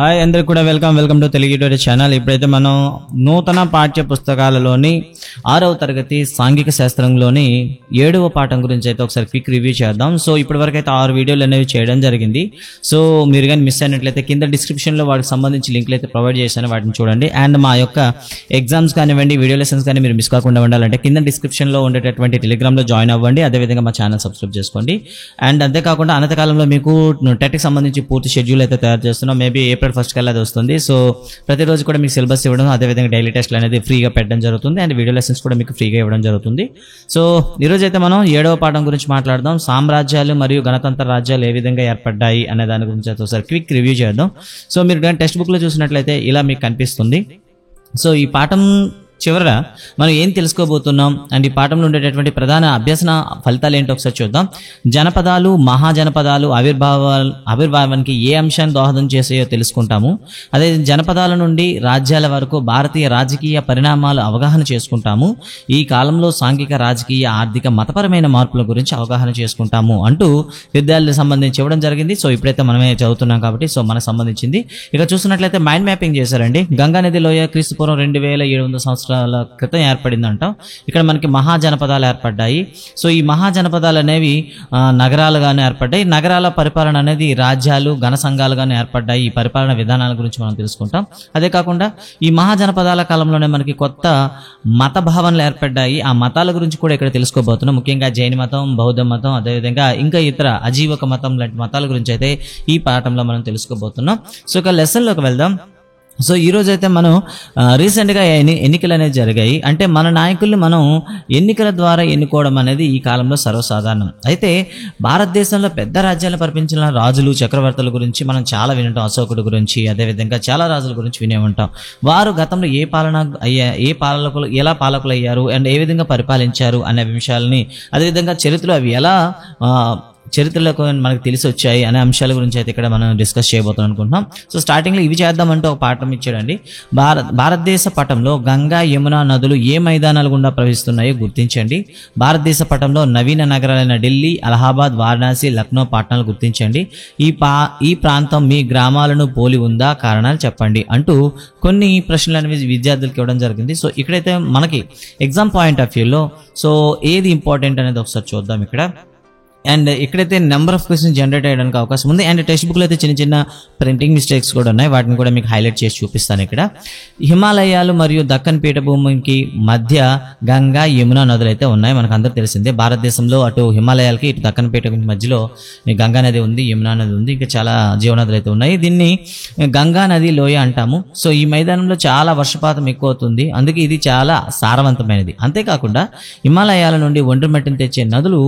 Hi అందరికి కూడా welcome to Telugu tutorial channel. ఇప్పుడైతే మనం నూతన పాఠ్య పుస్తకాలలోని 6వ తరగతి సాంఘిక శాస్త్రంలోని 7వ పాఠం గురించి అయితే ఒకసారి క్విక్ రివ్యూ చేద్దాం. సో ఇప్పటివరకు అయితే 6 వీడియోలు అనేవి చేయడం జరిగింది. సో మీరు కానీ మిస్ అయినట్లయితే కింద డిస్క్రిప్షన్లో వాటికి సంబంధించి లింక్లు అయితే ప్రొవైడ్ చేశాను, వాటిని చూడండి. అండ్ మా యొక్క ఎగ్జామ్స్ కానివ్వండి, వీడియో లెసన్స్ కానీ మీరు మిస్ కాకుండా ఉండాలంటే కింద డిస్క్రిప్షన్లో ఉండేటటువంటి టెలిగ్రామ్లో జాయిన్ అవ్వండి. అదేవిధంగా మా ఛానల్ సబ్స్క్రైబ్ చేసుకోండి. అండ్ అంతేకాకుండా అనంతకాలంలో మీకు టెట్కి సంబంధించి పూర్తి షెడ్యూల్ అయితే తయారు చేస్తున్నాం. మేబీ ఏప్రిల్ 1 కల్లా అది వస్తుంది. సో ప్రతిరోజు కూడా మీకు సిలబస్ ఇవ్వడం, అదేవిధంగా డైలీ టెస్ట్లు అనేది ఫ్రీగా పెట్టడం జరుగుతుంది. అండ్ వీడియో లెసన్స్ కూడా మీకు ఫ్రీగా ఇవ్వడం జరుగుతుంది. సో ఈరోజు అయితే మనం 7వ పాఠం గురించి మాట్లాడదాం. సామ్రాజ్యాలు మరియు గణతంత్ర రాజ్యాలు ఏ విధంగా ఏర్పడ్డాయి అనే దాని గురించి అయితే ఒకసారి క్విక్ రివ్యూ చేద్దాం. సో మీరు టెక్స్ట్ బుక్లో చూసినట్లయితే ఇలా మీకు కనిపిస్తుంది. సో ఈ పాఠం చివర మనం ఏం తెలుసుకోబోతున్నాం అండ్ ఈ పాఠంలో ఉండేటటువంటి ప్రధాన అభ్యసన ఫలితాలు ఏంటో ఒకసారి చూద్దాం. జనపదాలు, మహాజనపదాలు ఆవిర్భావానికి ఏ అంశాన్ని దోహదం చేసాయో తెలుసుకుంటాము. అదే జనపదాల నుండి రాజ్యాల వరకు భారతీయ రాజకీయ పరిణామాలు అవగాహన చేసుకుంటాము. ఈ కాలంలో సాంఘిక, రాజకీయ, ఆర్థిక, మతపరమైన మార్పుల గురించి అవగాహన చేసుకుంటాము అంటూ విద్యార్థులకు సంబంధించి ఇవ్వడం జరిగింది. సో ఇప్పుడైతే మనమే చదువుతున్నాం కాబట్టి సో మనకు సంబంధించింది. ఇక చూసినట్లయితే మైండ్ మ్యాపింగ్ చేశారండి. గంగా నది లోయ క్రీస్తుపూర్వం 2700 సంవత్సరాల క్రితం ఏర్పడిందంట. ఇక్కడ మనకి మహాజనపదాలు ఏర్పడ్డాయి. సో ఈ మహాజనపదాలు అనేవి నగరాలుగానే ఏర్పడ్డాయి. నగరాల పరిపాలన అనేది రాజ్యాలు, ఘన సంఘాలుగానే ఏర్పడ్డాయి. ఈ పరిపాలన విధానాల గురించి మనం తెలుసుకుంటాం. అదే కాకుండా ఈ మహాజనపదాల కాలంలోనే మనకి కొత్త మత భావనలు ఏర్పడ్డాయి. ఆ మతాల గురించి కూడా ఇక్కడ తెలుసుకోబోతున్నాం. ముఖ్యంగా జైన మతం, బౌద్ధ మతం, అదేవిధంగా ఇంకా ఇతర అజీవక మతం లాంటి మతాల గురించి అయితే ఈ పాఠంలో మనం తెలుసుకోబోతున్నాం. సో ఇక లెసన్లోకి వెళ్దాం. సో ఈరోజు అయితే మనం రీసెంట్గా ఎన్నికలు అనేవి జరిగాయి. అంటే మన నాయకుల్ని మనం ఎన్నికల ద్వారా ఎన్నుకోవడం అనేది ఈ కాలంలో సర్వసాధారణం. అయితే భారతదేశంలో పెద్ద రాజ్యాలను పరిపాలించిన రాజులు, చక్రవర్తుల గురించి మనం చాలా వింటాం. అశోకుడు గురించి, అదేవిధంగా చాలా రాజుల గురించి వినే ఉంటాం. వారు గతంలో ఎలా పాలకులు అయ్యారు అండ్ ఏ విధంగా పరిపాలించారు అనే విషయాలని, అదేవిధంగా చరిత్రలో అవి ఎలా చరిత్రలకు మనకు తెలిసి వచ్చాయి అనే అంశాల గురించి అయితే ఇక్కడ మనం డిస్కస్ చేయబోతున్నాం అనుకుంటున్నాం. సో స్టార్టింగ్లో ఇవి చేద్దామంటే ఒక పాఠం ఇచ్చాడండి. భారతదేశ పటంలో గంగా, యమున నదులు ఏ మైదానాలు గుండా ప్రవహిస్తున్నాయో గుర్తించండి. భారతదేశ పటంలో నవీన నగరాలైన ఢిల్లీ, అలహాబాద్, వారణాసి, లక్నో పట్టణాలు గుర్తించండి. ఈ ప్రాంతం మీ గ్రామాలను పోలి ఉందా? కారణాలు చెప్పండి అంటూ కొన్ని ప్రశ్నలు అనేవి విద్యార్థులకు ఇవ్వడం జరిగింది. సో ఇక్కడైతే మనకి ఎగ్జామ్ పాయింట్ ఆఫ్ వ్యూలో సో ఏది ఇంపార్టెంట్ అనేది ఒకసారి చూద్దాం ఇక్కడ. అండ్ ఇక్కడైతే నెంబర్ ఆఫ్ క్వశ్చన్స్ జనరేట్ అయ్యడానికి అవకాశం ఉంది. అండ్ టెక్స్ట్ బుక్లో అయితే చిన్న ప్రింటింగ్ మిస్టేక్స్ కూడా ఉన్నాయి. వాటిని కూడా మీకు హైలైట్ చేసి చూపిస్తాను ఇక్కడ. హిమాలయాలు మరియు దక్కన్ పీఠభూమికి మధ్య గంగా, యమున నదులు అయితే ఉన్నాయి. మనకు అందరూ తెలిసిందే. భారతదేశంలో అటు హిమాలయాలకి, ఇటు దక్కన్ పీఠభూమి మధ్యలో గంగా నది ఉంది, యమున నది ఉంది, ఇంకా చాలా జీవనదులు అయితే ఉన్నాయి. దీన్ని గంగా నది లోయ అంటాము. సో ఈ మైదానంలో చాలా వర్షపాతం ఎక్కువ అవుతుంది, అందుకే ఇది చాలా సారవంతమైనది. అంతేకాకుండా హిమాలయాల నుండి ఒండ్రుమట్టిని తెచ్చే నదులు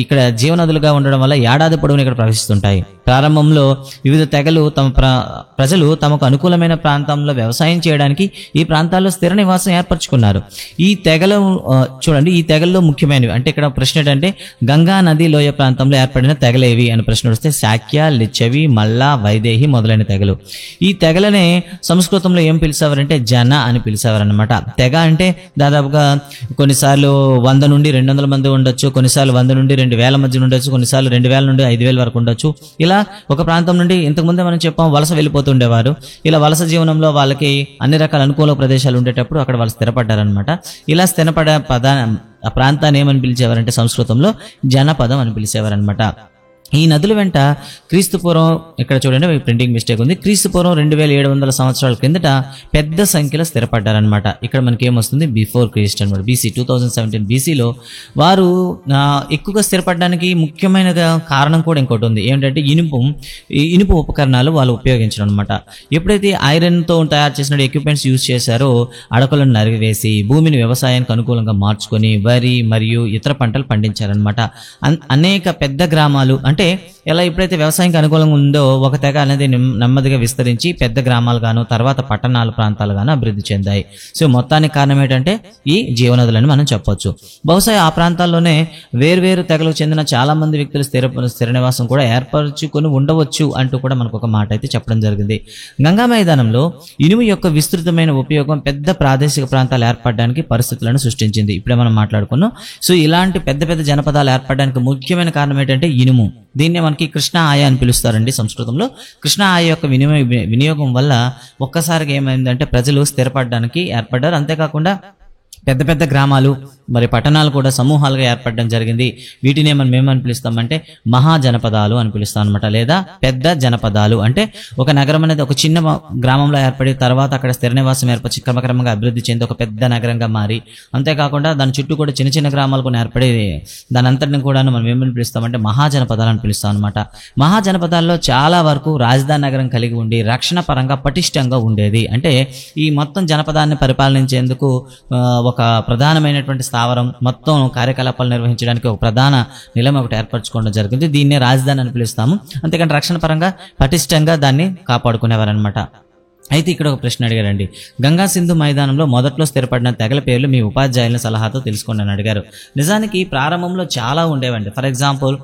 ఇక్కడ నదులుగా ఉండడం వల్ల ఏడాది పొడవునా ఇక్కడ ప్రవహిస్తుంటాయి. ప్రారంభంలో వివిధ తెగలు ప్రజలు తమకు అనుకూలమైన ప్రాంతంలో వ్యవసాయం చేయడానికి ఈ ప్రాంతాల్లో స్థిర నివాసం ఏర్పరచుకున్నారు. ఈ తెగల్లో ముఖ్యమైనవి అంటే ఇక్కడ ప్రశ్న ఏంటంటే గంగా నది లోయ ప్రాంతంలో ఏర్పడిన తెగలేవి అని ప్రశ్న వస్తే శాక్య, లిచ్చవి, మల్ల, వైదేహి మొదలైన తెగలు. ఈ తెగలనే సంస్కృతంలో ఏం పిలిచేవారంటే జన అని పిలిచేవారనమాట. తెగ అంటే దాదాపుగా కొన్నిసార్లు 100 నుండి 200 మంది ఉండొచ్చు, కొన్నిసార్లు 100 నుండి 2000 మధ్య ఉండొచ్చు, కొన్నిసార్లు 2000 నుండి 5000 వరకు ఉండొచ్చు. ఇలా ఒక ప్రాంతం నుండి ఇంతకుముందే మనం చెప్పాం వలస వెళ్ళిపోతుండేవారు. ఇలా వలస జీవనంలో వాళ్ళకి అన్ని రకాల అనుకూల ప్రదేశాలు ఉండేటప్పుడు అక్కడ వాళ్ళు స్థిరపడ్డారనమాట. ఇలా స్థిరపడే ఆ ప్రాంతాన్ని ఏమని పిలిచేవారంటే సంస్కృతంలో జనపదం అని పిలిచేవారనమాట. ఈ నదుల వెంట క్రీస్తుపూర్వం, ఇక్కడ చూడండి ప్రింటింగ్ మిస్టేక్ ఉంది, క్రీస్తుపూర్వం 2700 సంవత్సరాల కిందట పెద్ద సంఖ్యలో స్థిరపడ్డారనమాట. ఇక్కడ మనకి ఏమొస్తుంది బిఫోర్ క్రీస్ట్ అనమాట. BC 2017 BCలో వారు ఎక్కువగా స్థిరపడడానికి ముఖ్యమైన కారణం కూడా ఇంకోటి ఉంది. ఏంటంటే ఇనుపు ఉపకరణాలు వాళ్ళు ఉపయోగించడం అనమాట. ఎప్పుడైతే ఐరన్తో తయారు చేసిన ఎక్విప్మెంట్స్ యూజ్ చేశారో అడవులను నరివేసి భూమిని వ్యవసాయానికి అనుకూలంగా మార్చుకొని వరి మరియు ఇతర పంటలు పండించారనమాట. అనేక పెద్ద గ్రామాలు అంటే ఎలా ఎప్పుడైతే వ్యవసాయానికి అనుకూలంగా ఉందో ఒక తెగ అనేది నెమ్మదిగా విస్తరించి పెద్ద గ్రామాలుగాను, తర్వాత పట్టణాల ప్రాంతాలుగాను అభివృద్ధి చెందాయి. సో మొత్తానికి కారణం ఏంటంటే ఈ జీవనదులని మనం చెప్పొచ్చు. బహుశా ఆ ప్రాంతాల్లోనే వేర్వేరు తెగలకు చెందిన చాలా మంది వ్యక్తులు స్థిర నివాసం కూడా ఏర్పరచుకొని ఉండవచ్చు అంటూ కూడా మనకు ఒక మాట అయితే చెప్పడం జరిగింది. గంగా మైదానంలో ఇనుము యొక్క విస్తృతమైన ఉపయోగం పెద్ద ప్రాదేశిక ప్రాంతాలు ఏర్పడడానికి పరిస్థితులను సృష్టించింది. ఇప్పుడే మనం మాట్లాడుకున్నాం. సో ఇలాంటి పెద్ద పెద్ద జనపదాలు ఏర్పడడానికి ముఖ్యమైన కారణం ఏంటంటే ఇనుము. దీన్నే మనం మనకి కృష్ణ ఆయ అని పిలుస్తారండి సంస్కృతంలో. కృష్ణ ఆయ యొక్క వినియోగం వల్ల ఒక్కసారిగా ఏమైందంటే ప్రజలు స్థిరపడడానికి ఏర్పడ్డారు. అంతేకాకుండా పెద్ద పెద్ద గ్రామాలు మరి పట్టణాలు కూడా సమూహాలుగా ఏర్పడడం జరిగింది. వీటినే మనం ఏమని పిలుస్తామంటే మహాజనపదాలు అని పిలుస్తాం అనమాట, లేదా పెద్ద జనపదాలు. అంటే ఒక నగరం అనేది ఒక చిన్న గ్రామంలో ఏర్పడి తర్వాత అక్కడ స్థిర నివాసం ఏర్పడి క్రమక్రమంగా అభివృద్ధి చెంది ఒక పెద్ద నగరంగా మారి, అంతేకాకుండా దాని చుట్టూ కూడా చిన్న చిన్న గ్రామాలు కూడా ఏర్పడి దాని అంతటిని కూడా మనం ఏమని పిలుస్తామంటే మహాజనపదాలు అని పిలుస్తాం అనమాట. మహాజనపదాల్లో చాలా వరకు రాజధాని నగరం కలిగి ఉండి రక్షణ పరంగా పటిష్టంగా ఉండేది. అంటే ఈ మొత్తం జనపదాన్ని పరిపాలించేందుకు ఒక ప్రధానమైనటువంటి స్థావరం, మొత్తం కార్యకలాపాలు నిర్వహించడానికి ఒక ప్రధాన నిలయం ఒకటి ఏర్పరచుకోవడం జరిగింది. దీన్నే రాజధాని అని పిలుస్తాము. అంతేకాని రక్షణ పరంగా పటిష్టంగా దాన్ని కాపాడుకునేవారనమాట. అయితే ఇక్కడ ఒక ప్రశ్న అడిగారండి. గంగా సింధు మైదానంలో మొదట్లో స్థిరపడిన తెగల పేర్లు మీ ఉపాధ్యాయుల సలహాతో తెలుసుకోండి అని అడిగారు. నిజానికి ప్రారంభంలో చాలా ఉండేవండి. ఫర్ ఎగ్జాంపుల్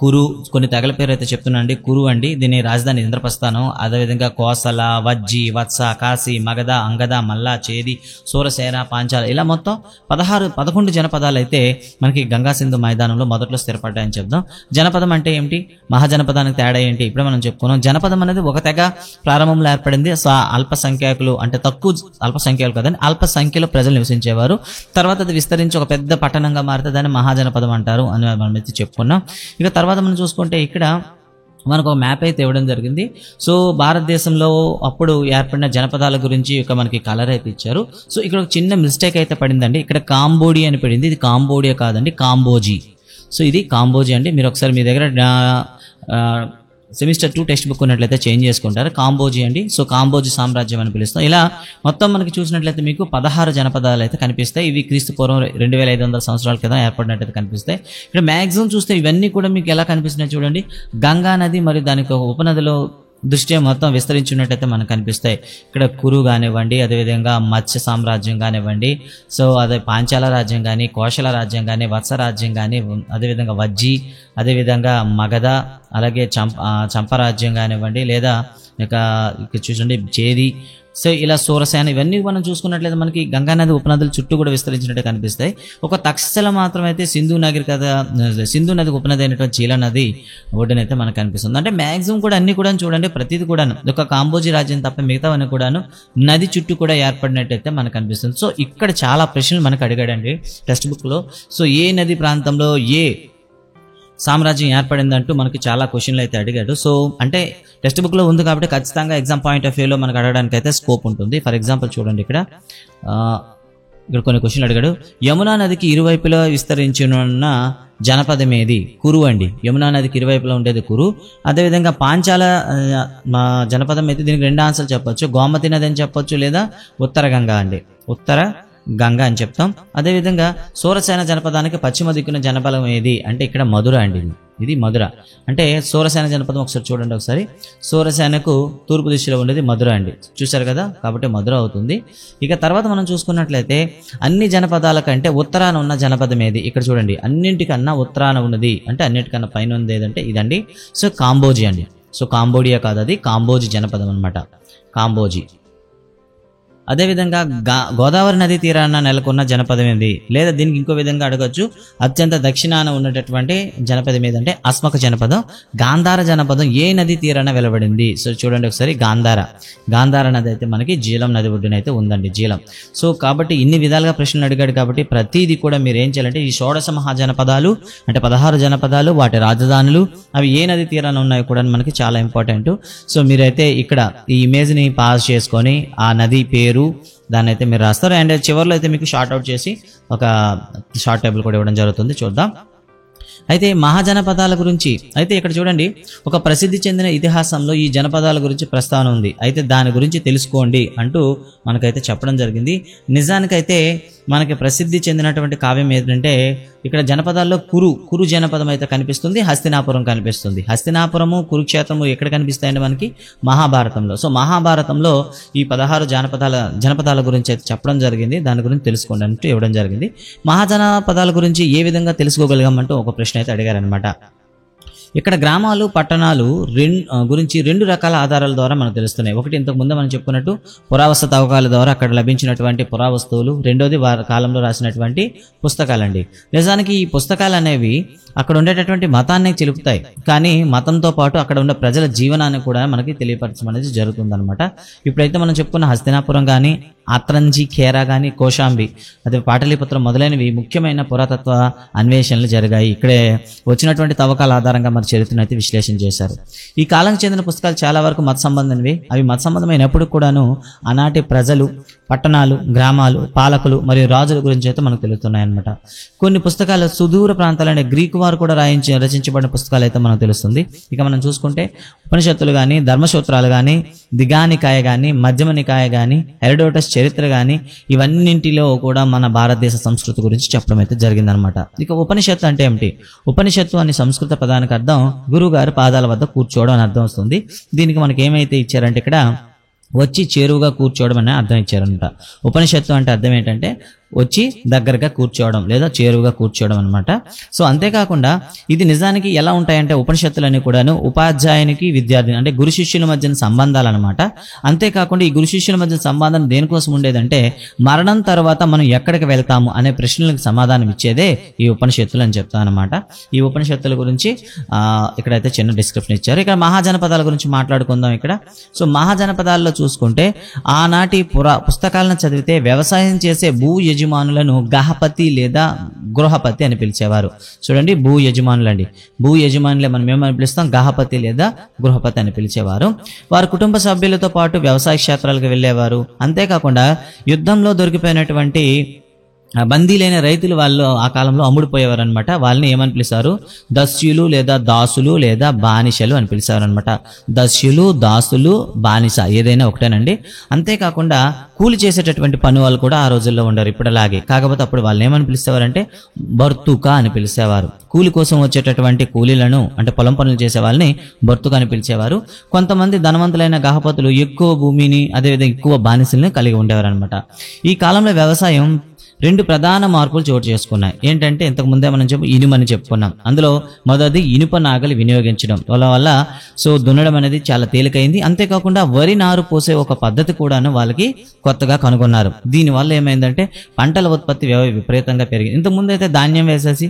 కురు, కొన్ని తెగల పేరు అయితే చెప్తున్నాండి. కురు అండి, దీని రాజధాని ఇంద్రప్రస్థానం. అదేవిధంగా కోసల, వజ్జి, వత్స, కాశీ, మగధ, అంగద, మల్ల, చేది, సూరసేన, పాంచాల, ఇలా మొత్తం 11 జనపదాలు అయితే మనకి గంగా సింధు మైదానంలో మొదట్లో స్థిరపడ్డాయని చెప్దాం. జనపదం అంటే ఏమిటి, మహాజనపదానికి తేడా ఏంటి ఇప్పుడే మనం చెప్పుకున్నాం. జనపదం అనేది ఒక తెగ ప్రారంభంలో ఏర్పడింది. అల్పసంఖ్యాకులు అంటే తక్కువ అల్పసంఖ్యాలు కదండి, అల్ప సంఖ్యలో ప్రజలు నివసించేవారు. తర్వాత అది విస్తరించి ఒక పెద్ద పట్టణంగా మారితే దాన్ని మహాజనపదం అంటారు అని మనం అయితే చెప్పుకున్నాం. ఇక తర్వాత మనం చూసుకుంటే ఇక్కడ మనకు ఒక మ్యాప్ అయితే ఇవ్వడం జరిగింది. సో భారతదేశంలో అప్పుడు ఏర్పడిన జనపదాల గురించి ఇక మనకి కలర్ అయితే ఇచ్చారు. సో ఇక్కడ ఒక చిన్న మిస్టేక్ అయితే పడిందండి. ఇక్కడ కాంబోడియా అని పడింది. ఇది కాంబోడియా కాదండి, కాంబోజీ. సో ఇది కాంబోజీ అండి. మీరు ఒకసారి మీ దగ్గర సెమిస్టర్ 2 టెక్స్ట్ బుక్ ఉన్నట్లయితే చేంజ్ చేసుకుంటారు. కాంబోజీ అండి. సో కాంబోజీ సామ్రాజ్యం అని పిలుస్తాం. ఇలా మొత్తం మనకి చూసినట్లయితే మీకు 16 జనపదాలు అయితే కనిపిస్తాయి. ఇవి క్రీస్తు పూర్వం 2500 సంవత్సరాల క్రితం ఏర్పడినట్లయితే కనిపిస్తాయి. ఇక్కడ మ్యాక్సిమం చూస్తే ఇవన్నీ కూడా మీకు ఎలా కనిపిస్తున్నాయి చూడండి. గంగా నది మరియు దానికి ఒక ఉపనదిలో దృష్ట్యా మొత్తం విస్తరించున్నట్టయితే మనకు కనిపిస్తాయి. ఇక్కడ కురు కానివ్వండి, అదేవిధంగా మత్స్య సామ్రాజ్యం కానివ్వండి, సో అదే పాంచాల రాజ్యం కానీ, కోశల రాజ్యం కానీ, వత్స రాజ్యం కానీ, అదేవిధంగా వజ్జి, అదేవిధంగా మగధ, అలాగే చంపరాజ్యం కానివ్వండి, లేదా ఇక చూడండి చేది, సో ఇలా సూరసేన, ఇవన్నీ మనం చూసుకున్నట్లయితే మనకి గంగానది ఉపనదుల చుట్టూ కూడా విస్తరించినట్టు కనిపిస్తాయి. ఒక తక్షశిల మాత్రమైతే సింధు నది ఉపనది అయినటువంటి చీల నది ఒడ్డునైతే మనకు కనిపిస్తుంది. అంటే మ్యాక్సిమం కూడా అన్ని కూడా చూడండి, ప్రతిది కూడా ఒక కాంబోజీ రాజ్యం తప్ప మిగతావన్నీ కూడాను నది చుట్టూ కూడా ఏర్పడినట్టయితే మనకు కనిపిస్తుంది. సో ఇక్కడ చాలా ప్రశ్నలు మనకు అడిగాడండి టెక్స్ట్ బుక్ లో. సో ఏ నది ప్రాంతంలో ఏ సామ్రాజ్యం ఏర్పడిందంటూ మనకి చాలా క్వశ్చన్లు అయితే అడిగాడు. సో అంటే టెక్స్ట్ బుక్ లో ఉంది కాబట్టి ఖచ్చితంగా ఎగ్జామ్ పాయింట్ ఆఫ్ వ్యూలో మనకు అడగడానికి అయితే స్కోప్ ఉంటుంది. ఫర్ ఎగ్జాంపుల్ చూడండి, ఇక్కడ కొన్ని క్వశ్చన్లు అడిగాడు. యమునా నదికి ఇరువైపులా విస్తరించిన జనపదం ఏది? కురు అండి. యమునా నదికి ఇరువైపులా ఉండేది కురు. అదేవిధంగా పాంచాల జనపదం అయితే దీనికి 2 ఆన్సర్లు చెప్పొచ్చు. గోమతి నది అని చెప్పొచ్చు, లేదా ఉత్తర గంగా అండి, ఉత్తర గంగా అని చెప్తాం. అదేవిధంగా సూరసేన జనపదానికి పశ్చిమ దిక్కున జనపదం ఏది అంటే ఇక్కడ మధుర అండి. ఇది మధుర. అంటే సూరసేన జనపదం ఒకసారి చూడండి. ఒకసారి సూరసేనకు తూర్పు దిశలో ఉండేది మధుర అండి. చూశారు కదా, కాబట్టి మధుర అవుతుంది. ఇక తర్వాత మనం చూసుకున్నట్లయితే అన్ని జనపదాల కంటే ఉత్తరాన ఉన్న జనపదం ఏది? ఇక్కడ చూడండి, అన్నింటికన్నా ఉత్తరాన ఉన్నది అంటే అన్నిటికన్నా పైన ఉంది ఏదంటే ఇదండి. సో కాంబోజీ అండి. సో కాంబోడియా కాదు, అది కాంబోజీ జనపదం అనమాట, కాంబోజీ. అదేవిధంగా గోదావరి నది తీరాన నెలకొన్న జనపదం ఏంది? లేదా దీనికి ఇంకో విధంగా అడగచ్చు, అత్యంత దక్షిణాన ఉన్నటువంటి జనపదం ఏదంటే అస్మక జనపదం. గాంధార జనపదం ఏ నది తీరాన వెలువడింది? సో చూడండి ఒకసారి, గాంధార నది అయితే మనకి జీలం నది ఒడ్డునైతే ఉందండి, జీలం. సో కాబట్టి ఇన్ని విధాలుగా ప్రశ్నలు అడిగాడు కాబట్టి ప్రతిదీ కూడా మీరు ఏం చేయాలంటే ఈ 16 మహాజనపదాలు అంటే 16 జనపదాలు, వాటి రాజధానులు, అవి ఏ నది తీరాన ఉన్నాయో కూడా మనకి చాలా ఇంపార్టెంట్. సో మీరైతే ఇక్కడ ఈ ఇమేజ్ని పాస్ చేసుకొని ఆ నది పేరు దాన్ని అయితే మీరు రాస్తారు. అండ్ చివరిలో అయితే మీకు షార్ట్ అవుట్ చేసి ఒక షార్ట్ టేబుల్ కూడా ఇవ్వడం జరుగుతుంది, చూద్దాం. అయితే మహాజనపదాల గురించి అయితే ఇక్కడ చూడండి, ఒక ప్రసిద్ధి చెందిన ఇతిహాసంలో ఈ జనపదాల గురించి ప్రస్తావన ఉంది, అయితే దాని గురించి తెలుసుకోండి అంటూ మనకైతే చెప్పడం జరిగింది. నిజానికైతే మనకి ప్రసిద్ధి చెందినటువంటి కావ్యం ఏంటంటే ఇక్కడ జనపదాల్లో కురు జనపదం అయితే కనిపిస్తుంది, హస్తినాపురం కనిపిస్తుంది. హస్తినాపురము, కురుక్షేత్రము ఎక్కడ కనిపిస్తాయండి మనకి? మహాభారతంలో. సో మహాభారతంలో ఈ 16 జనపదాల గురించి అయితే చెప్పడం జరిగింది, దాని గురించి తెలుసుకోండి అంటూ ఇవ్వడం జరిగింది. మహాజనపదాల గురించి ఏ విధంగా తెలుసుకోగలిగామంటూ ఒక ప్రశ్న అయితే అడిగారనమాట. ఇక్కడ గ్రామాలు పట్టణాలు గురించి 2 రకాల ఆధారాల ద్వారా మనకు తెలుస్తున్నాయి. ఒకటి ఇంతకు ముందు మనం చెప్పుకున్నట్టు పురావస్తు తవ్వకాల ద్వారా అక్కడ లభించినటువంటి పురావస్తువులు, రెండోది వారి కాలంలో రాసినటువంటి పుస్తకాలండి. నిజానికి ఈ పుస్తకాలు అనేవి అక్కడ ఉండేటటువంటి మతాన్ని తెలుపుతాయి, కానీ మతంతో పాటు అక్కడ ఉన్న ప్రజల జీవనాన్ని కూడా మనకి తెలియపరచడం అనేది జరుగుతుందన్నమాట. ఇప్పుడైతే మనం చెప్పుకున్న హస్తినాపురం కానీ, ఆత్రంజి, ఖేరా కానీ, కోశాంబి, అదే పాటలీపుత్రం మొదలైనవి ముఖ్యమైన పురాతత్వ అన్వేషణలు జరిగాయి. ఇక్కడే వచ్చినటువంటి తవ్వకాల ఆధారంగా మరి చరిత్రను అయితే విశ్లేషణ చేశారు. ఈ కాలానికి చెందిన పుస్తకాలు చాలా వరకు మత సంబంధమైనవి. అవి మత సంబంధమైనప్పుడు కూడాను ఆనాటి ప్రజలు, పట్టణాలు, గ్రామాలు, పాలకులు మరియు రాజుల గురించి అయితే మనకు తెలుస్తున్నాయన్నమాట. కొన్ని పుస్తకాలు సుదూర ప్రాంతాలనే గ్రీకు వారు కూడా రచించబడిన పుస్తకాలు అయితే మనకు తెలుస్తుంది. ఇక మనం చూసుకుంటే ఉపనిషత్తులు కానీ, ధర్మసూత్రాలు కానీ, దిగానికాయ కానీ, మధ్యమ నికాయ కానీ, హెరోడోటస్ చరిత్ర కానీ, ఇవన్నింటిలో కూడా మన భారతదేశ సంస్కృతి గురించి చెప్పడం అయితే జరిగిందనమాట. ఇక ఉపనిషత్తు అంటే ఏమిటి? ఉపనిషత్తు అనే సంస్కృత పదానికి అర్థం గురువుగారి పాదాల వద్ద కూర్చోవడం అని అర్థం వస్తుంది. దీనికి మనకి ఏమైతే ఇచ్చారంటే ఇక్కడ వచ్చి చేరువుగా కూర్చోవడం అనే అర్థం ఇచ్చారనమాట. ఉపనిషత్తు అంటే అర్థం ఏంటంటే వచ్చి దగ్గరగా కూర్చోవడం లేదా చేరువుగా కూర్చోవడం అనమాట. సో అంతేకాకుండా ఇది నిజానికి ఎలా ఉంటాయంటే ఉపనిషత్తులన్నీ కూడాను ఉపాధ్యాయునికి విద్యార్థి అంటే గురు శిష్యుల మధ్యన సంబంధాలు అనమాట. అంతేకాకుండా ఈ గురు శిష్యుల మధ్య సంబంధం దేనికోసం ఉండేదంటే మరణం తర్వాత మనం ఎక్కడికి వెళ్తాము అనే ప్రశ్నలకు సమాధానం ఇచ్చేదే ఈ ఉపనిషత్తులు అని చెప్తాను అనమాట. ఈ ఉపనిషత్తుల గురించి ఇక్కడైతే చిన్న డిస్క్రిప్షన్ ఇచ్చారు. ఇక్కడ మహాజనపదాల గురించి మాట్లాడుకుందాం ఇక్కడ. సో మహాజనపదాల్లో చూసుకుంటే ఆనాటి పుస్తకాలను చదివితే వ్యవసాయం చేసే భూ యజమానులను గహపతి లేదా గృహపతి అని పిలిచేవారు. చూడండి, భూ యజమానులండి. భూ యజమానులే మనం ఏమని పిలుస్తాం? గహపతి లేదా గృహపతి అని పిలిచేవారు. వారు కుటుంబ సభ్యులతో పాటు వ్యవసాయ క్షేత్రాలకు వెళ్ళేవారు. అంతేకాకుండా యుద్ధంలో దొరికిపోయినటువంటి బందీలైన రైతులు వాళ్ళు ఆ కాలంలో అమ్ముడుపోయేవారు అనమాట. వాళ్ళని ఏమని పిలిచారు? దస్యులు లేదా దాసులు లేదా బానిసలు అని పిలిచారు అనమాట. దస్యులు, దాసులు, బానిస ఏదైనా ఒకటేనండి. అంతేకాకుండా కూలి చేసేటటువంటి పని వాళ్ళు కూడా ఆ రోజుల్లో ఉండరు ఇప్పుడులాగే. కాకపోతే అప్పుడు వాళ్ళని ఏమని పిలిచేవారంటే బర్తుక అని పిలిచేవారు. కూలి కోసం వచ్చేటటువంటి కూలీలను అంటే పొలం పనులు చేసే వాళ్ళని బర్తుక అని పిలిచేవారు. కొంతమంది ధనవంతులైన గహపతులు ఎక్కువ భూమిని అదేవిధంగా ఎక్కువ బానిసల్ని కలిగి ఉండేవారు అనమాట. ఈ కాలంలో వ్యవసాయం 2 ప్రధాన మార్పులు చోటు చేసుకున్నాయి. ఏంటంటే ఇంతకు ముందే మనం ఇనుమని చెప్పుకున్నాం. అందులో మొదటిది ఇనుప నాగలి వినియోగించడం వల్ల సో దున్నడం అనేది చాలా తేలికైంది. అంతేకాకుండా వరి నారు పోసే ఒక పద్ధతి కూడాను వాళ్ళకి కొత్తగా కనుగొన్నారు. దీనివల్ల ఏమైందంటే పంటల ఉత్పత్తి విపరీతంగా పెరిగింది. ఇంతకుముందు అయితే ధాన్యం వేసేసి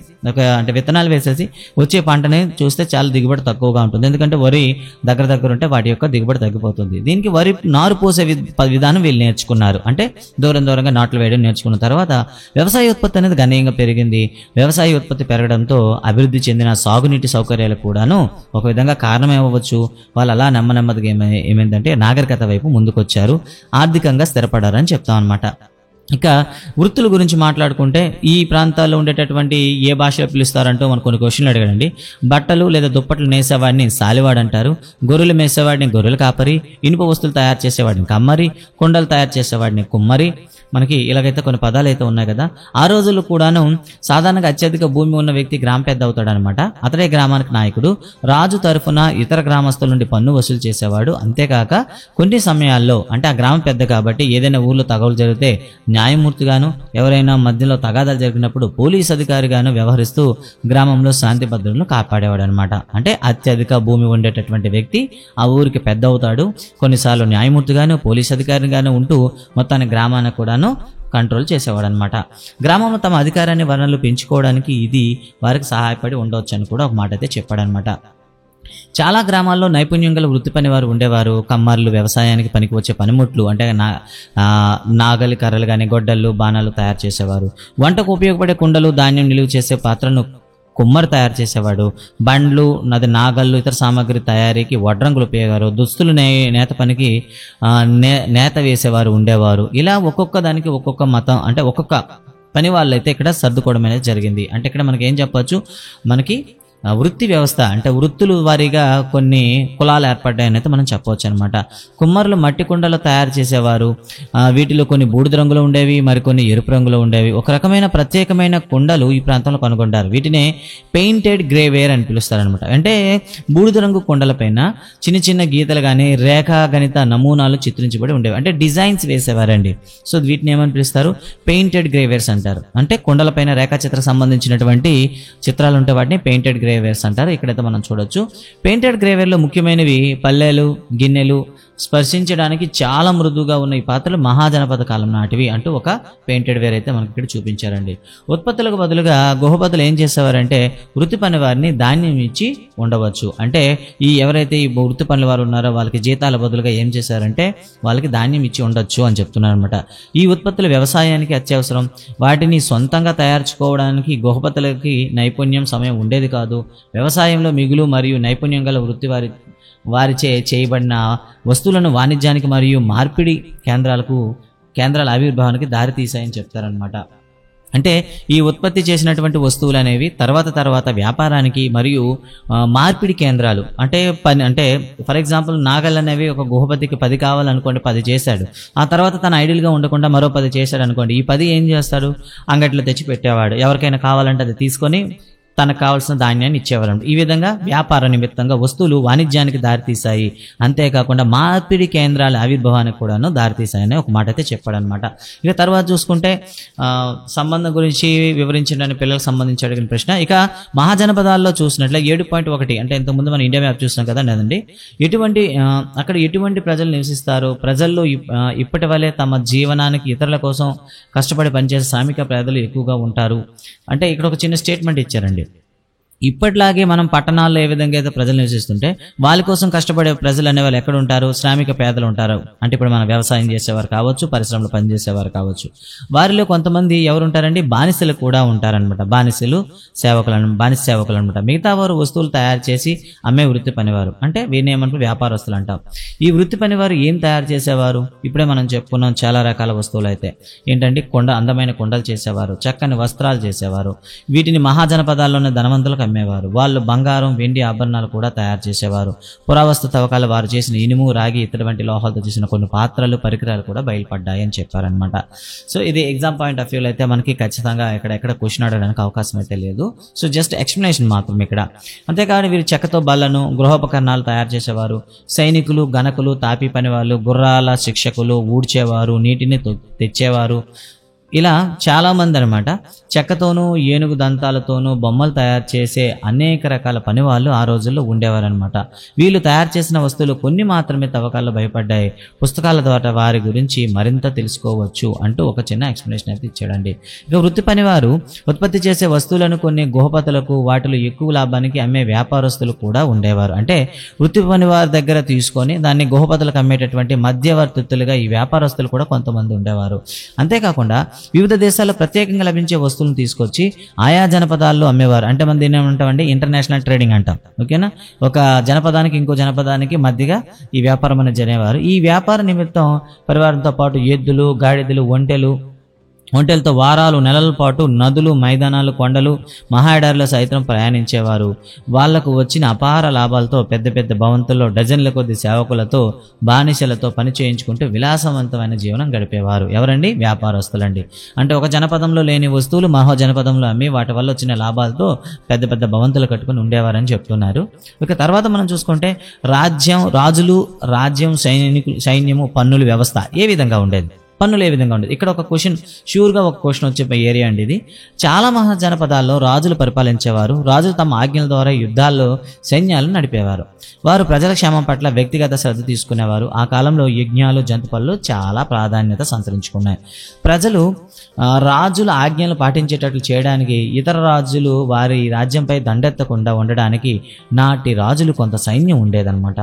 అంటే విత్తనాలు వేసేసి వచ్చే పంటని చూస్తే చాలా దిగుబడి తక్కువగా ఉంటుంది. ఎందుకంటే వరి దగ్గర ఉంటే వాటి యొక్క దిగుబడి తగ్గిపోతుంది. దీనికి వరి నారు పోసే విధానం వీళ్ళు నేర్చుకున్నారు. అంటే దూరంగా నాట్లు వేయడం నేర్చుకున్న తర్వాత వ్యవసాయ ఉత్పత్తి అనేది గణనీయంగా పెరిగింది. వ్యవసాయ ఉత్పత్తి పెరగడంతో అభివృద్ధి చెందిన సాగునీటి సౌకర్యాలు కూడాను ఒక విధంగా కారణమేమవచ్చు. వాళ్ళు అలా నెమ్మదిగా ఏమైందంటే నాగరికత వైపు ముందుకొచ్చారు, ఆర్థికంగా స్థిరపడారని చెప్తాం అనమాట. ఇక వృత్తుల గురించి మాట్లాడుకుంటే ఈ ప్రాంతాల్లో ఉండేటటువంటి ఏ భాషలో పిలుస్తారంటూ మనకు కొన్ని క్వశ్చన్లు అడిగాడండి. బట్టలు లేదా దుప్పట్లు నేసేవాడిని సాలివాడు అంటారు. గొర్రెలు మేసేవాడిని గొర్రెల కాపరి, ఇనుప వస్తువులు తయారు చేసేవాడిని కమ్మరి, కుండలు తయారు చేసేవాడిని కుమ్మరి. మనకి ఇలాగైతే కొన్ని పదాలు అయితే ఉన్నాయి కదా. ఆ రోజుల్లో కూడాను సాధారణంగా అత్యధిక భూమి ఉన్న వ్యక్తి గ్రామ పెద్ద అవుతాడనమాట. అతడే గ్రామానికి నాయకుడు. రాజు తరఫున ఇతర గ్రామస్తుల నుండి పన్ను వసూలు చేసేవాడు. అంతేకాక కొన్ని సమయాల్లో అంటే ఆ గ్రామం పెద్ద కాబట్టి ఏదైనా ఊర్లో తగవులు జరిగితే న్యాయమూర్తిగాను, ఎవరైనా మధ్యలో తగాదాలు జరిగినప్పుడు పోలీస్ అధికారిగాను వ్యవహరిస్తూ గ్రామంలో శాంతి భద్రతలను కాపాడేవాడు అనమాట. అంటే అత్యధిక భూమి ఉండేటటువంటి వ్యక్తి ఆ ఊరికి పెద్ద అవుతాడు. కొన్నిసార్లు న్యాయమూర్తిగాను, పోలీస్ అధికారిగాను ఉంటూ మొత్తాన్ని గ్రామాన్ని కూడాను కంట్రోల్ చేసేవాడు అనమాట. గ్రామంలో తమ అధికారాన్ని వనరులు పెంచుకోవడానికి ఇది వారికి సహాయపడి ఉండవచ్చు అని కూడా ఒక మాట అయితే చెప్పాడనమాట. చాలా గ్రామాల్లో నైపుణ్యం గల వృత్తి పని వారు ఉండేవారు. కమ్మర్లు వ్యవసాయానికి పనికి వచ్చే పనిముట్లు అంటే నాగలి కర్రలు కానీ, గొడ్డళ్ళు, బాణాలు తయారు చేసేవారు. వంటకు ఉపయోగపడే కుండలు, ధాన్యం నిలువ చేసే పాత్రలను కుమ్మరి తయారు చేసేవాడు. బండ్లు, నాగళ్ళు, ఇతర సామాగ్రి తయారీకి వడ్రంగులు ఉపయోగారు. దుస్తులు నేత పనికి నేత వేసేవారు ఉండేవారు. ఇలా ఒక్కొక్క దానికి ఒక్కొక్క మతం అంటే ఒక్కొక్క పని వాళ్ళైతే ఇక్కడ సర్దుకోవడం అనేది జరిగింది. అంటే ఇక్కడ మనకి ఏం చెప్పచ్చు, మనకి వృత్తి వ్యవస్థ అంటే వృత్తులు వారీగా కొన్ని కులాలు ఏర్పడ్డాయని అయితే మనం చెప్పవచ్చు అనమాట. కుమ్మరులు మట్టి కుండలు తయారు చేసేవారు. వీటిలో కొన్ని బూడిద రంగులో ఉండేవి, మరికొన్ని ఎరుపు రంగులో ఉండేవి. ఒక రకమైన ప్రత్యేకమైన కుండలు ఈ ప్రాంతంలో కనుగొంటారు. వీటినే పెయింటెడ్ గ్రేవేర్ అని పిలుస్తారనమాట. అంటే బూడిద రంగు కుండలపైన చిన్న గీతలు కానీ రేఖా గణిత నమూనాలు చిత్రించబడి ఉండేవి. అంటే డిజైన్స్ వేసేవారండి. సో వీటిని ఏమని పిలుస్తారు? పెయింటెడ్ గ్రేవేర్స్ అంటారు. అంటే కుండలపైన రేఖాచిత్ర సంబంధించినటువంటి చిత్రాలు ఉంటే వాటిని పెయింటెడ్ గ్రేవేర్ గ్రేవేర్స్ అంటారు. ఇక్కడైతే మనం చూడొచ్చు. పెయింటెడ్ గ్రేవేర్లో ముఖ్యమైనవి పల్లెలు, గిన్నెలు, స్పర్శించడానికి చాలా మృదువుగా ఉన్న ఈ పాత్రలు మహాజనపద కాలం నాటివి అంటూ ఒక పెయింటెడ్ వేర్ అయితే మనకి ఇక్కడ చూపించారండి. ఉత్పత్తులకు బదులుగా గుహపతులు ఏం చేసేవారంటే వృత్తి పని వారిని ధాన్యం ఇచ్చి ఉండవచ్చు. అంటే ఎవరైతే ఈ వృత్తి పనుల వారు ఉన్నారో వాళ్ళకి జీతాల బదులుగా ఏం చేశారంటే వాళ్ళకి ధాన్యం ఇచ్చి ఉండొచ్చు అని చెప్తున్నారు అనమాట. ఈ ఉత్పత్తులు వ్యవసాయానికి అత్యవసరం. వాటిని సొంతంగా తయారుచుకోవడానికి గుహపతులకి నైపుణ్యం, సమయం ఉండేది కాదు. వ్యవసాయంలో మిగులు మరియు నైపుణ్యం గల వృత్తి వారిచే చేయబడిన వస్తువులను వాణిజ్యానికి మరియు మార్పిడి కేంద్రాల ఆవిర్భావానికి దారితీశాయని చెప్తారనమాట. అంటే ఈ ఉత్పత్తి చేసినటువంటి వస్తువులు అనేవి తర్వాత వ్యాపారానికి మరియు మార్పిడి కేంద్రాలు అంటే ఫర్ ఎగ్జాంపుల్ నాగల్ అనేవి ఒక గుహపతికి 10 కావాలనుకోండి, 10 చేశాడు. ఆ తర్వాత తన ఐడియల్గా ఉండకుండా మరో 10 చేశాడు అనుకోండి. ఈ 10 ఏం చేస్తాడు? అంగట్లో తెచ్చి పెట్టేవాడు. ఎవరికైనా కావాలంటే అది తీసుకొని తనకు కావాల్సిన ధాన్యాన్ని ఇచ్చేవారు. ఈ విధంగా వ్యాపార నిమిత్తంగా వస్తువులు వాణిజ్యానికి దారితీశాయి. అంతేకాకుండా మార్పిడి కేంద్రాల ఆవిర్భావానికి కూడాను దారితీశాయని ఒక మాట అయితే చెప్పాడనమాట. ఇక తర్వాత చూసుకుంటే సంబంధం గురించి వివరించడానికి పిల్లలకు సంబంధించి అడిగిన ప్రశ్న. ఇక మహాజనపదాల్లో చూసినట్లే 7.1 అంటే ఇంతకుముందు మనం ఇండియా మ్యాప్ చూసినాం కదా లేదండి, అక్కడ ఎటువంటి ప్రజలు నివసిస్తారు? ప్రజల్లో ఇప్పటి వలె తమ జీవనానికి ఇతరుల కోసం కష్టపడి పనిచేసే శ్రామిక పేదలు ఎక్కువగా ఉంటారు. అంటే ఇక్కడ ఒక చిన్న స్టేట్మెంట్ ఇచ్చారండి. ఇప్పటిలాగే మనం పట్టణాల్లో ఏ విధంగా అయితే ప్రజలు నివసిస్తుంటే వాళ్ళ కోసం కష్టపడే ప్రజలు అనేవాళ్ళు ఎక్కడ ఉంటారు? శ్రామిక పేదలు ఉంటారు. అంటే ఇప్పుడు మనం వ్యవసాయం చేసేవారు కావచ్చు, పరిశ్రమలో పనిచేసేవారు కావచ్చు. వారిలో కొంతమంది ఎవరు ఉంటారండి? బానిసలు కూడా ఉంటారనమాట. బానిస సేవకులు అనమాట. మిగతా వారు వస్తువులు తయారు చేసి అమ్మే వృత్తి పనివారు. అంటే వీరిని ఏమంటారు? వ్యాపారస్తులు అంటాం. ఈ వృత్తి పనివారు ఏం తయారు చేసేవారు? ఇప్పుడే మనం చెప్పుకున్నాం చాలా రకాల వస్తువులు అయితే ఏంటంటే అందమైన కుండలు చేసేవారు, చక్కని వస్త్రాలు చేసేవారు. వీటిని మహాజనపదాల్లోనే ధనవంతులకు అమ్మేవారు. వాళ్ళు బంగారం, వెండి ఆభరణాలు కూడా తయారు చేసేవారు. పురావస్తు తవ్వకాలు వారు చేసిన ఇనుము, రాగి, ఇతర వంటి లోహాలతో చేసిన కొన్ని పాత్రలు, పరికరాలు కూడా బయలుపడ్డాయి అని చెప్పారనమాట. సో ఇది ఎగ్జామ్ పాయింట్ ఆఫ్ వ్యూలో అయితే మనకి ఖచ్చితంగా ఎక్కడ క్వశ్చన్ అడగడానికి అవకాశం అయితే లేదు. సో జస్ట్ ఎక్స్ప్లెనేషన్ మాత్రం ఇక్కడ. అంతేకాని వీరు చెక్కతో బళ్ళను, గృహోపకరణాలు తయారు చేసేవారు. సైనికులు, గణకులు, తాపీ పని వాళ్ళు, గుర్రాల శిక్షకులు, ఊడ్చేవారు, నీటిని తెచ్చేవారు. ఇలా చాలామంది అనమాట చెక్కతోనూ ఏనుగు దంతాలతోనూ బొమ్మలు తయారు చేసే అనేక రకాల పని వాళ్ళు ఆ రోజుల్లో ఉండేవారనమాట. వీళ్ళు తయారు చేసిన వస్తువులు కొన్ని మాత్రమే తవ్వకాల్లో భయపడ్డాయి. పుస్తకాల ద్వారా వారి గురించి మరింత తెలుసుకోవచ్చు అంటూ ఒక చిన్న ఎక్స్ప్లెనేషన్ అయితే ఇచ్చాడండి. ఇక వృత్తి పనివారు ఉత్పత్తి చేసే వస్తువులను కొన్ని గుహపతులకు, వాటిలో ఎక్కువ లాభానికి అమ్మే వ్యాపారస్తులు కూడా ఉండేవారు. అంటే వృత్తి పనివారి దగ్గర తీసుకొని దాన్ని గుహపతులకు అమ్మేటటువంటి మధ్యవర్తులుగా ఈ వ్యాపారస్తులు కూడా కొంతమంది ఉండేవారు. అంతేకాకుండా వివిధ దేశాల్లో ప్రత్యేకంగా లభించే వస్తువులను తీసుకొచ్చి ఆయా జనపదాల్లో అమ్మేవారు. అంటే మనం దీన్ని ఏమంటామంటే ఇంటర్నేషనల్ ట్రేడింగ్ అంటాం. ఓకేనా? ఒక జనపదానికి ఇంకో జనపదానికి మధ్యగా ఈ వ్యాపారం అనేది జరిగేవారు. ఈ వ్యాపార నిమిత్తం పరివారంతో పాటు ఎద్దులు, గాడిదలు, ఒంటెలతో వారాలు, నెలల పాటు నదులు, మైదానాలు, కొండలు, మహాఎడారిలో సైతం ప్రయాణించేవారు. వాళ్లకు వచ్చిన అపార లాభాలతో పెద్ద పెద్ద భవంతుల్లో డజన్ల కొద్ది సేవకులతో, బానిసలతో పని చేయించుకుంటూ విలాసవంతమైన జీవనం గడిపేవారు. ఎవరండి? వ్యాపారస్తులండి. అంటే ఒక జనపదంలో లేని వస్తువులు మరో జనపదంలో అమ్మి వాటి వల్ల వచ్చిన లాభాలతో పెద్ద పెద్ద భవంతులు కట్టుకుని ఉండేవారని చెప్తున్నారు. ఇక తర్వాత మనం చూసుకుంటే రాజ్యం, సైన్యము, పన్నుల వ్యవస్థ ఏ విధంగా ఉండేది? పన్నులు ఏ విధంగా ఉండేది? ఇక్కడ ఒక క్వశ్చన్, ష్యూర్గా ఒక క్వశ్చన్ వచ్చే ఏరియా అండి ఇది. చాలా మహాజనపదాల్లో రాజులు పరిపాలించేవారు. రాజులు తమ ఆజ్ఞల ద్వారా యుద్ధాల్లో సైన్యాలు నడిపేవారు. వారు ప్రజల క్షేమం పట్ల వ్యక్తిగత శ్రద్ధ తీసుకునేవారు. ఆ కాలంలో యజ్ఞాలు, జంతుపళ్ళు చాలా ప్రాధాన్యత సంతరించుకున్నాయి. ప్రజలు రాజుల ఆజ్ఞలు పాటించేటట్లు చేయడానికి, ఇతర రాజులు వారి రాజ్యంపై దండెత్తకుండా ఉండడానికి నాటి రాజులు కొంత సైన్యం ఉండేదన్నమాట.